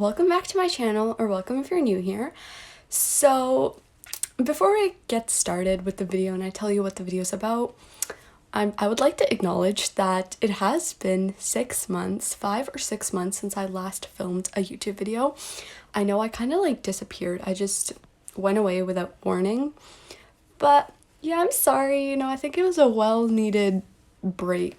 welcome back to my channel, or welcome if you're new here. So before I get started with the video and I tell you what the video is about, I would like to acknowledge that it has been 6 months, 5 or 6 months since I last filmed a YouTube video. I know I kind of like disappeared. I just went away without warning. But yeah, I'm sorry, I think it was a well-needed break.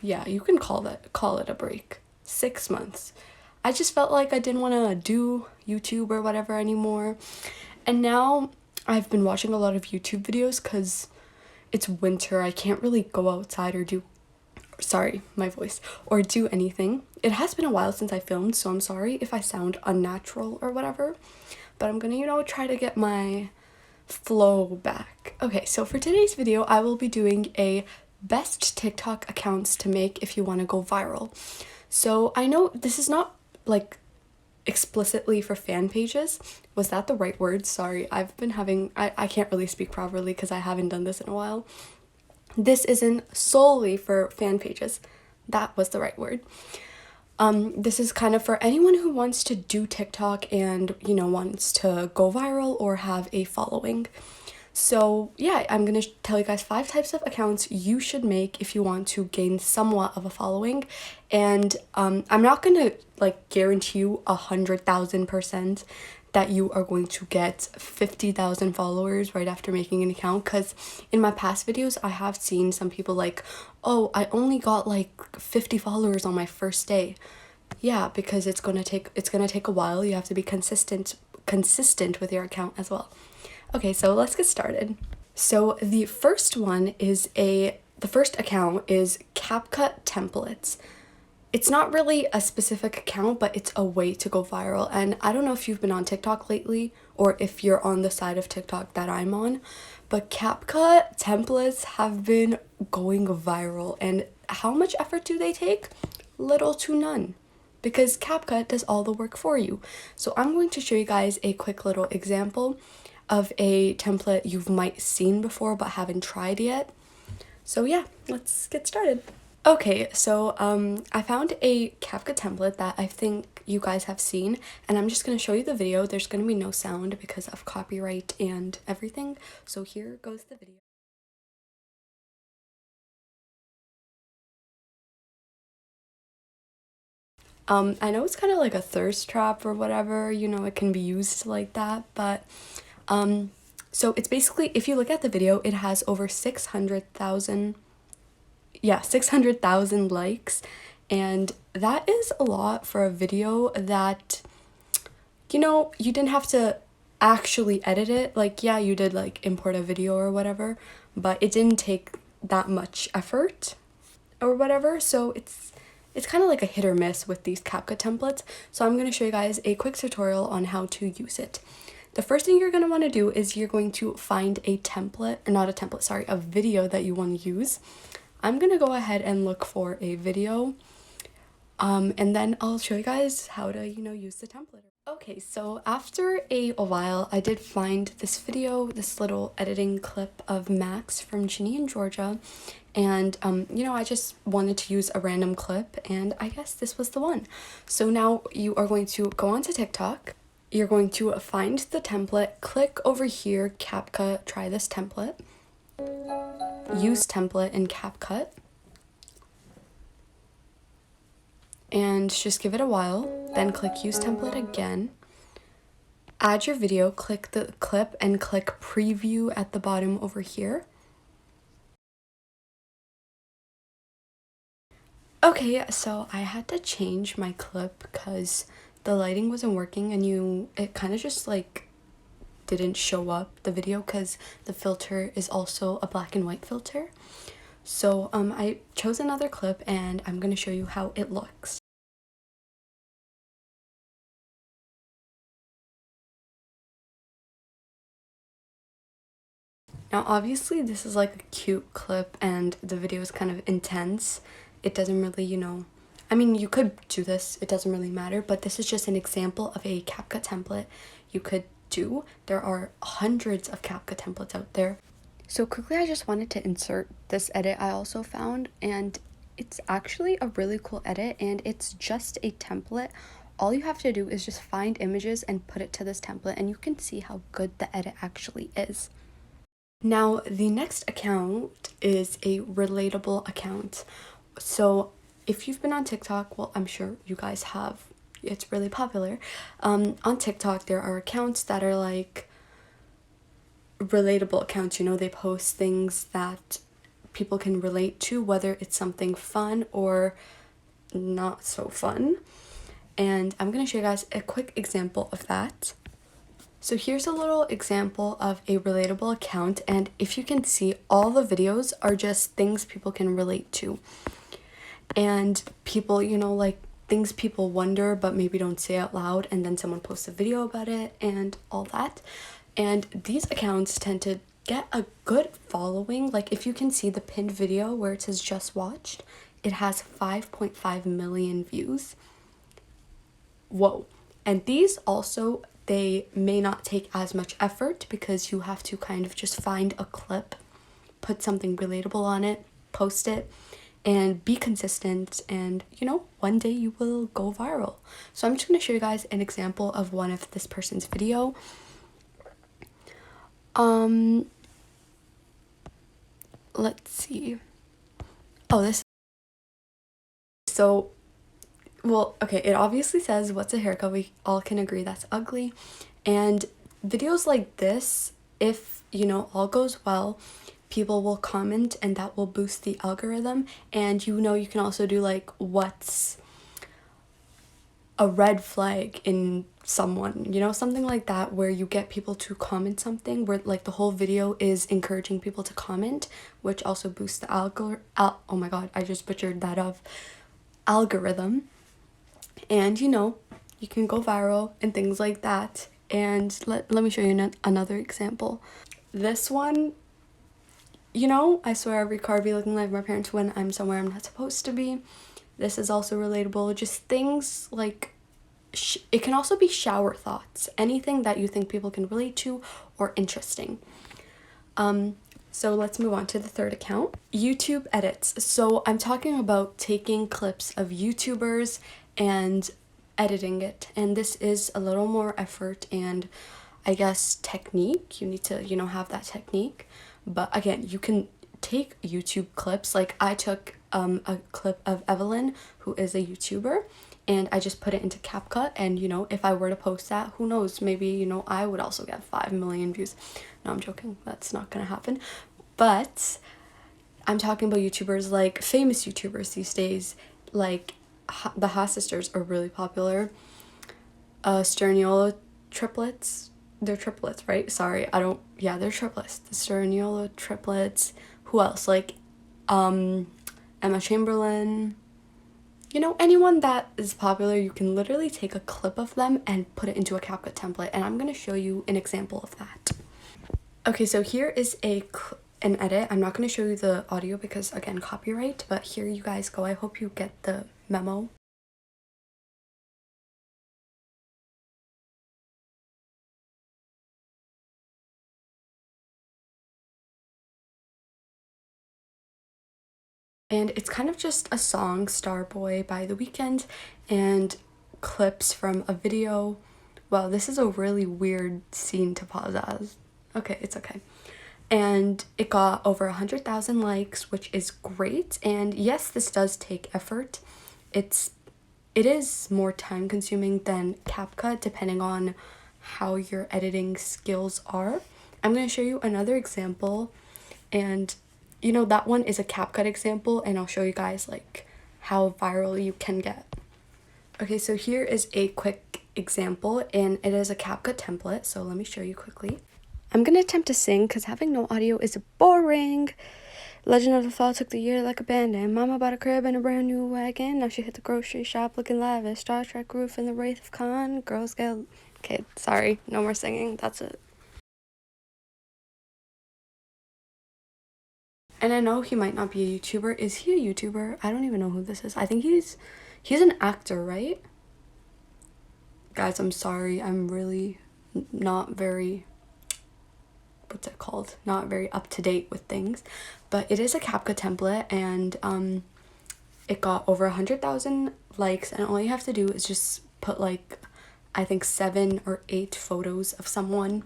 Yeah, you can call it a break. 6 months. I just felt like I didn't want to do YouTube or whatever anymore. And now I've been watching a lot of YouTube videos because it's winter. I can't really go outside or do anything. It has been a while since I filmed, so I'm sorry if I sound unnatural or whatever. But I'm gonna, try to get my flow back. Okay, so for today's video, I will be doing a best TikTok accounts to make if you want to go viral. So I know this is not like explicitly for fan pages. Was that the right word? Sorry, I've been having, I can't really speak properly because I haven't done this in a while. This isn't solely for fan pages. That was the right word. This is kind of for anyone who wants to do TikTok and, wants to go viral or have a following. So yeah, I'm gonna tell you guys 5 types of accounts you should make if you want to gain somewhat of a following. And I'm not gonna like guarantee you 100,000% that you are going to get 50,000 followers right after making an account, because in my past videos I have seen some people like, oh, I only got like 50 followers on my first day. Yeah, because it's gonna take a while. You have to be consistent with your account as well. Okay, so let's get started. So the first account is CapCut Templates. It's not really a specific account, but it's a way to go viral. And I don't know if you've been on TikTok lately or if you're on the side of TikTok that I'm on, but CapCut Templates have been going viral. And how much effort do they take? Little to none, because CapCut does all the work for you. So I'm going to show you guys a quick little example of a template you've might seen before but haven't tried yet. So yeah, let's get started. Okay, so I found a CapCut template that I think you guys have seen, and I'm just going to show you the video. There's going to be no sound because of copyright and everything. So here goes the video. I know it's kind of like a thirst trap or whatever, it can be used like that, but so it's basically, if you look at the video, it has over 600,000 likes, and that is a lot for a video that, you didn't have to actually edit it. Like, yeah, you did like import a video or whatever, but it didn't take that much effort or whatever. So it's kind of like a hit or miss with these CapCut templates. So I'm going to show you guys a quick tutorial on how to use it. The first thing you're going to want to do is you're going to find a video that you want to use. I'm going to go ahead and look for a video, and then I'll show you guys how to, use the template. Okay, so after a while, I did find this video, this little editing clip of Max from Ginny and Georgia, and, I just wanted to use a random clip, and I guess this was the one. So now you are going to go onto TikTok. You're going to find the template, click over here, CapCut, try this template, use template in CapCut, and just give it a while, then click use template again, add your video, click the clip, and click preview at the bottom over here. Okay, so I had to change my clip because the lighting wasn't working, and it kind of just like didn't show up the video because the filter is also a black and white filter. So I chose another clip, and I'm going to show you how it looks. Now obviously this is like a cute clip and the video is kind of intense. It doesn't really, I mean, you could do this, it doesn't really matter, but this is just an example of a CapCut template you could do. There are hundreds of CapCut templates out there. So quickly, I just wanted to insert this edit I also found, and it's actually a really cool edit, and it's just a template all you have to do is just find images and put it to this template, and you can see how good the edit actually is. Now, the next account is a relatable account. So if you've been on TikTok, well, I'm sure you guys have, it's really popular. On TikTok, there are accounts that are like relatable accounts, you know, they post things that people can relate to, whether it's something fun or not so fun. And I'm gonna show you guys a quick example of that. So here's a little example of a relatable account, and if you can see, all the videos are just things people can relate to. And people, you know, like things people wonder but maybe don't say out loud, and then someone posts a video about it and all that. And these accounts tend to get a good following. Like if you can see the pinned video where it says just watched, it has 5.5 million views. Whoa. And these also, they may not take as much effort because you have to kind of just find a clip, put something relatable on it, post it, and be consistent, and you know, one day you will go viral. So I'm just going to show you guys an example of one of this person's video. Let's see. Oh, this. So, well, okay, it obviously says, what's a haircut? We all can agree that's ugly. And videos like this, if, you know, all goes well, people will comment and that will boost the algorithm. And you know, you can also do like, what's a red flag in someone, you know, something like that, where you get people to comment something, where like the whole video is encouraging people to comment, which also boosts the oh my god, I just butchered that of algorithm. And you know, you can go viral and things like that. And let me show you another example. This one, you know, I swear every car be looking like my parents when I'm somewhere I'm not supposed to be. This is also relatable. Just things like, it can also be shower thoughts, anything that you think people can relate to or interesting. So let's move on to the third account, YouTube edits. So I'm talking about taking clips of YouTubers and editing it, and this is a little more effort and I guess technique. You need to, you know, have that technique. But again, you can take YouTube clips. Like I took a clip of Evelyn, who is a YouTuber, and I just put it into CapCut, and you know, if I were to post that, who knows, maybe, you know, I would also get 5 million views. No, I'm joking, that's not gonna happen. But I'm talking about YouTubers, like famous YouTubers these days, like the Haas sisters are really popular. Sturniolo triplets, they're triplets, right? Sorry, yeah, they're triplets. The Sturniolo triplets. Who else? Like Emma Chamberlain. You know, anyone that is popular, you can literally take a clip of them and put it into a CapCut template, and I'm going to show you an example of that. Okay, so here is an edit. I'm not going to show you the audio because, again, copyright, but here you guys go. I hope you get the memo. And it's kind of just a song, Starboy by The Weeknd, and clips from a video. Wow, this is a really weird scene to pause as. Okay, it's okay. And it got over 100,000 likes, which is great. And yes, this does take effort. It is more time consuming than CapCut, depending on how your editing skills are. I'm going to show you another example, and you know, that one is a CapCut example, and I'll show you guys like how viral you can get. Okay, so here is a quick example, and it is a CapCut template, so let me show you quickly. I'm gonna attempt to sing because having no audio is boring. Legend of the Fall took the year like a band-aid. Mama bought a crib and a brand new wagon. Now she hit the grocery shop looking lavish. Star Trek roof and the Wraith of Khan. Girls get... Okay, sorry, no more singing, that's it. And I know he might not be a YouTuber. Is he a YouTuber? I don't even know who this is. I think he's an actor, right? Guys, I'm sorry. I'm really not very, what's it called? Not very up to date with things. But it is a CapCut template, and it got over 100,000 likes, and all you have to do is just put like, I think 7 or 8 photos of someone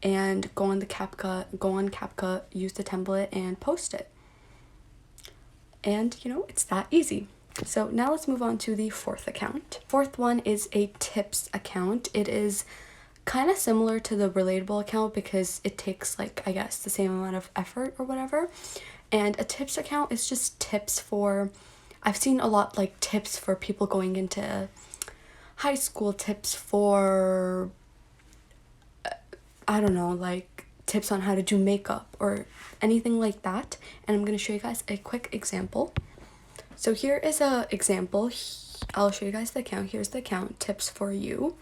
and go on CapCut, use the template and post it. And you know, it's that easy. So now let's move on to the fourth account. Fourth one is a tips account. It is kind of similar to the relatable account because it takes like, I guess, the same amount of effort or whatever. And a tips account is just tips for, I've seen a lot like tips for people going into high school, tips for, I don't know, like tips on how to do makeup or anything like that. And I'm going to show you guys a quick example. So here is a example. I'll show you guys the account. Here's the account, tips for you.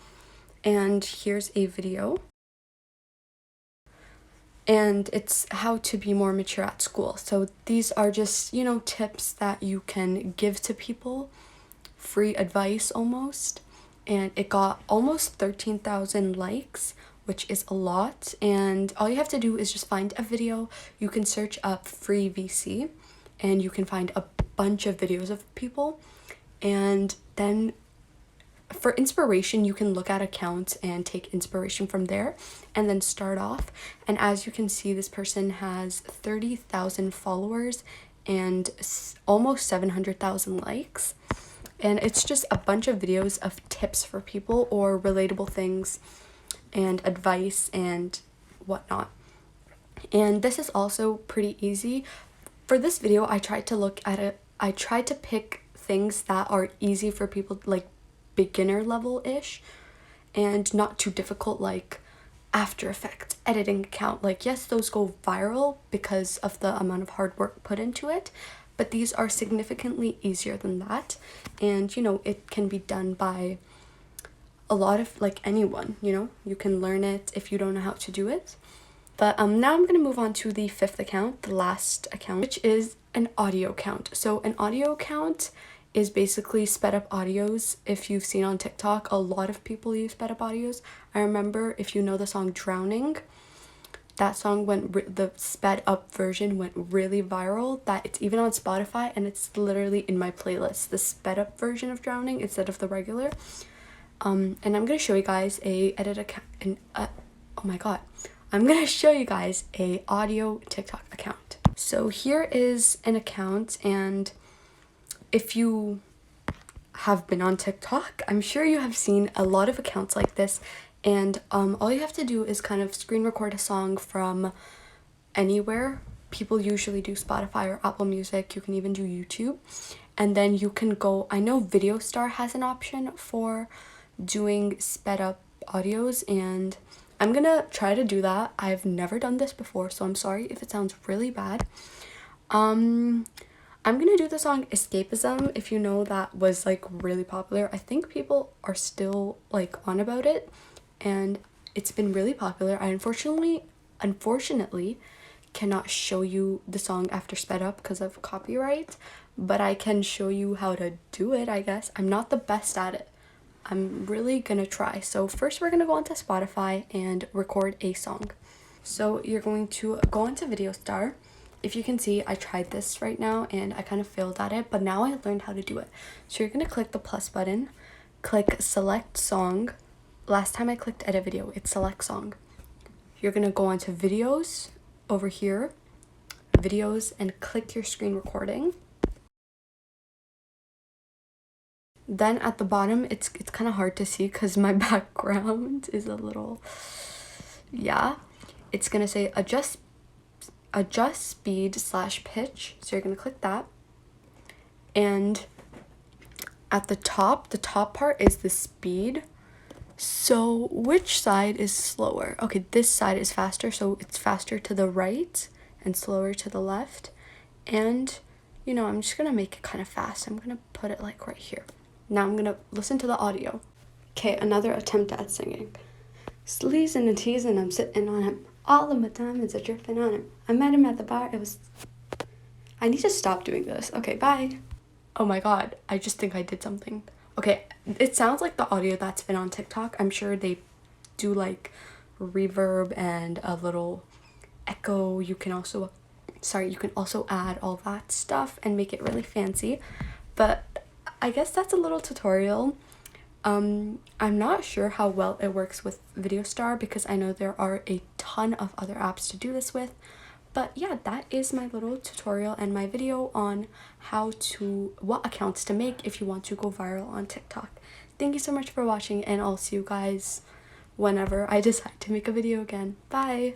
And here's a video. And it's how to be more mature at school. So these are just, you know, tips that you can give to people, free advice almost. And it got almost 13,000 likes, which is a lot. And all you have to do is just find a video. You can search up free VC and you can find a bunch of videos of people. And then for inspiration, you can look at accounts and take inspiration from there and then start off. And as you can see, this person has 30,000 followers and almost 700,000 likes. And it's just a bunch of videos of tips for people or relatable things and advice and whatnot. And this is also pretty easy. For this video, I tried to pick things that are easy for people, like beginner level-ish and not too difficult, like After Effects, editing account. Like, yes, those go viral because of the amount of hard work put into it, but these are significantly easier than that. And, you know, it can be done by a lot of, like, anyone, you know, you can learn it if you don't know how to do it. But now I'm going to move on to the fifth account, the last account, which is an audio account. So an audio account is basically sped up audios. If you've seen on TikTok, a lot of people use sped up audios. I remember, if you know the song Drowning, that song the sped up version went really viral, that it's even on Spotify and it's literally in my playlist, the sped up version of Drowning instead of the regular. And I'm going to show you guys I'm going to show you guys a audio TikTok account. So here is an account, and if you have been on TikTok, I'm sure you have seen a lot of accounts like this, and all you have to do is kind of screen record a song from anywhere. People usually do Spotify or Apple Music. You can even do YouTube. And then you can go, I know VideoStar has an option for doing sped up audios, and I'm gonna try to do that. I've never done this before, so I'm sorry if it sounds really bad. I'm gonna do the song Escapism. If you know, that was like really popular. I think people are still like on about it, and it's been really popular. I unfortunately cannot show you the song after sped up because of copyright, but I can show you how to do it, I guess. I'm not the best at it. I'm really gonna try. So first we're gonna go onto Spotify and record a song. So you're going to go into VideoStar. If you can see, I tried this right now and I kind of failed at it, but now I learned how to do it. So you're gonna click the plus button, click select song. Last time I clicked edit video, it's select song. You're gonna go onto videos over here, videos, and click your screen recording. Then at the bottom, it's kind of hard to see because my background is a little, yeah. It's gonna say adjust speed / pitch. So you're gonna click that. And at the top part is the speed. So which side is slower? Okay, this side is faster, so it's faster to the right and slower to the left. And, you know, I'm just gonna make it kind of fast. I'm gonna put it like right here. Now I'm gonna listen to the audio. Okay, another attempt at singing. Sleazing and teasing, I'm sitting on him. All of my diamonds are dripping on him. I met him at the bar, I need to stop doing this. Okay, bye. Oh my god, I just think I did something. Okay, it sounds like the audio that's been on TikTok. I'm sure they do like reverb and a little echo. You can also add all that stuff and make it really fancy. But I guess that's a little tutorial. I'm not sure how well it works with VideoStar because I know there are a ton of other apps to do this with. But yeah, that is my little tutorial and my video on what accounts to make if you want to go viral on TikTok. Thank you so much for watching, and I'll see you guys whenever I decide to make a video again. Bye!